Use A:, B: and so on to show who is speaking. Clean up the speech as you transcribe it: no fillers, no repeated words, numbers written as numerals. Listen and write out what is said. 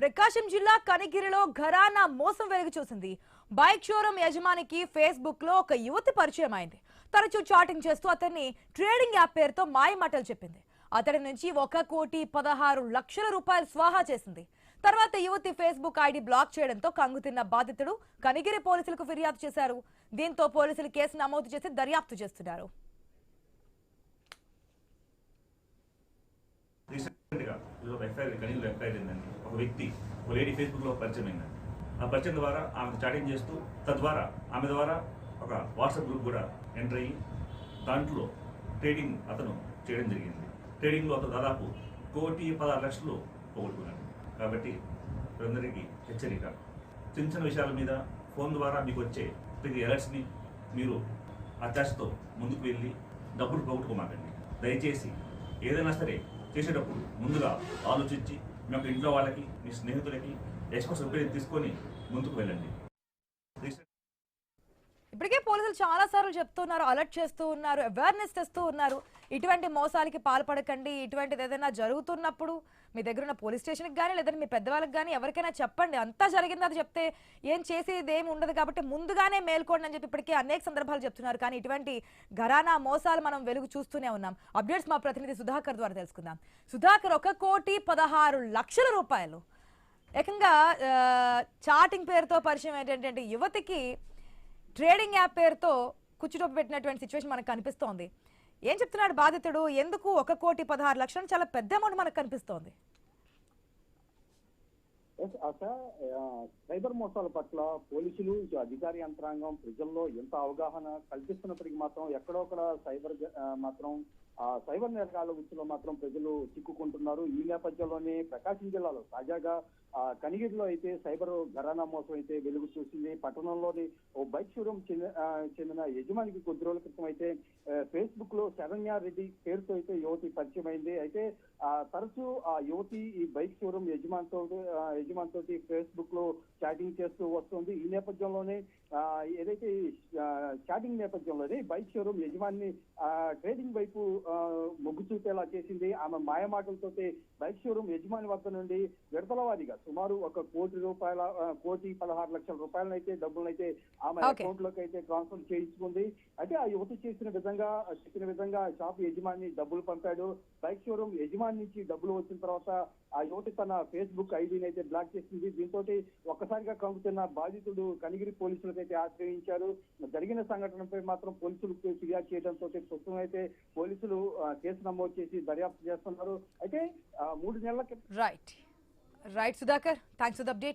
A: ప్రకాశం జిల్లా కనిగిరిలో ఘరానా మోసం వెలుగు చూసింది. బైక్ షోరూమ్ యజమానికి ఫేస్బుక్ లో ఒక యువతి పరిచయం అయింది. తరచూ చాటింగ్ చేస్తూ అతన్ని ట్రేడింగ్ యాప్ పేరుతో మాయమాటలు చెప్పింది. అతడి నుంచి 1,16,00,000 రూపాయలు స్వాహా చేసింది. తర్వాత యువతి ఫేస్బుక్ ఐడి బ్లాక్ చేయడంతో కంగుతిన్న బాధితుడు కనిగిరి పోలీసులకు ఫిర్యాదు చేశారు. దీంతో పోలీసులు కేసు నమోదు చేసి దర్యాప్తు చేస్తున్నారు.
B: ఒక వ్యక్తి ఒక లేడీ ఫేస్బుక్ లో పరిచయం అయిందండి. ఆ పరిచయం ద్వారా ఆమె చాటింగ్ చేస్తూ తద్వారా ఆమె ద్వారా ఒక వాట్సాప్ గ్రూప్ కూడా ఎంటర్ అయ్యి దాంట్లో ట్రేడింగ్ అతను చేయడం జరిగింది. ట్రేడింగ్ లో అతను దాదాపు 1,16,00,000 పోగొట్టుకున్నాడు. కాబట్టి అందరికీ హెచ్చరిక, చిన్న చిన్న విషయాల మీద ఫోన్ ద్వారా మీకు వచ్చే ప్రతి అలర్ట్స్ని మీరు అత్యాశతో ముందుకు వెళ్ళి డబ్బులు పోగొట్టుకోమాకండి. దయచేసి ఏదైనా సరే చేసేటప్పుడు ముందుగా ఆలోచించి మీ యొక్క ఇంట్లో వాళ్ళకి, మీ స్నేహితులకి ఎక్స్పర్ట్స్ ఒపీనియన్ తీసుకొని ముందుకు వెళ్ళండి.
A: ఇప్పటికే పోలీసులు చాలా సార్లు చెప్తున్నారు, అలర్ట్ చేస్తూ ఉన్నారు, అవేర్నెస్ తెస్తూ ఉన్నారు. ఇటువంటి మోసాలకి పాల్పడకండి. ఇటువంటిది ఏదైనా జరుగుతున్నప్పుడు మీ దగ్గర ఉన్న పోలీస్ స్టేషన్కి కానీ లేదంటే మీ పెద్దవాళ్ళకి కానీ ఎవరికైనా చెప్పండి. అంతా జరిగింది అది చెప్తే ఏం చేసేది ఏమి ఉండదు. కాబట్టి ముందుగానే మేల్కోండి అని చెప్పి ఇప్పటికే అనేక సందర్భాలు చెప్తున్నారు. కానీ ఇటువంటి ఘరానా మోసాలు మనం వెలుగు చూస్తూనే ఉన్నాం. అప్డేట్స్ మా ప్రతినిధి సుధాకర్ ద్వారా తెలుసుకుందాం. సుధాకర్, 1,16,00,000 రూపాయలు ఏకంగా చాటింగ్ పేరుతో పరిచయం ఏంటంటే యువతికి ట్రేడింగ్ యాప్ పేరుతో కుచ్చుటోపు పెట్టినటువంటి సిచ్యువేషన్ మనకు కనిపిస్తోంది. ఏం చెప్తున్నాడు బాధితుడు? ఎందుకు 1,16,00,000 చాలా పెద్ద అమౌంట్ మనకు కనిపిస్తోంది.
C: సైబర్ మోసాల పట్ల పోలీసులు, అధికార యంత్రాంగం ప్రజల్లో ఎంత అవగాహన కల్పిస్తున్నప్పటికీ మాత్రం ఎక్కడొక్కడ సైబర్ నేరగాళ్ల ఉచ్చులో మాత్రం ప్రజలు చిక్కుకుంటున్నారు. ఈ నేపథ్యంలోనే ప్రకాశం జిల్లాలో తాజాగా కనిగిరిలో అయితే సైబర్ ఘరానా మోసం అయితే వెలుగు చూసింది. పట్టణంలోని ఓ బైక్ షోరూమ్ చెందిన యజమానికి కొద్ది రోజుల క్రితం అయితే ఫేస్బుక్ లో శరణ్యారెడ్డి పేరుతో అయితే యువతి పరిచయం అయింది. అయితే తరచూ ఆ యువతి ఈ బైక్ షోరూమ్ యజమానితో ఫేస్బుక్ లో చాటింగ్ చేస్తూ వస్తుంది. ఈ నేపథ్యంలోనే ఏదైతే చాటింగ్ నేపథ్యంలోనే బైక్ షోరూమ్ యజమాని ట్రేడింగ్ వైపు మొగ్గు చూపేలా చేసింది. ఆమె మాయమాటలతో బైక్ షోరూమ్ యజమాని వద్ద నుండి విడతల వారీగా సుమారు 1,16,00,000 రూపాయలను అయితే డబ్బులనైతే ఆమె అకౌంట్ లోకి అయితే ట్రాన్స్ఫర్ చేయించుకుంది. అయితే ఆ యువతి చెప్పిన విధంగా షాప్ యజమాని డబ్బులు పంపాడు. బైక్ షోరూమ్ యజమాని నుంచి డబ్బులు వచ్చిన తర్వాత ఆ యువతి తన ఫేస్బుక్ ఐడిని అయితే బ్లాక్ చేసింది. దీంతో ఒక్కసారిగా కంగుతున్న బాధితుడు కనిగిరి పోలీసులకు అయితే ఆశ్రయించారు. జరిగిన సంఘటనపై మాత్రం పోలీసులకు ఫిర్యాదు చేయడంతో ప్రస్తుతం అయితే పోలీసులు కేసు నమోదు చేసి దర్యాప్తు చేస్తున్నారు. అయితే 3 నెలల
A: right Sudhakar, thanks for the update.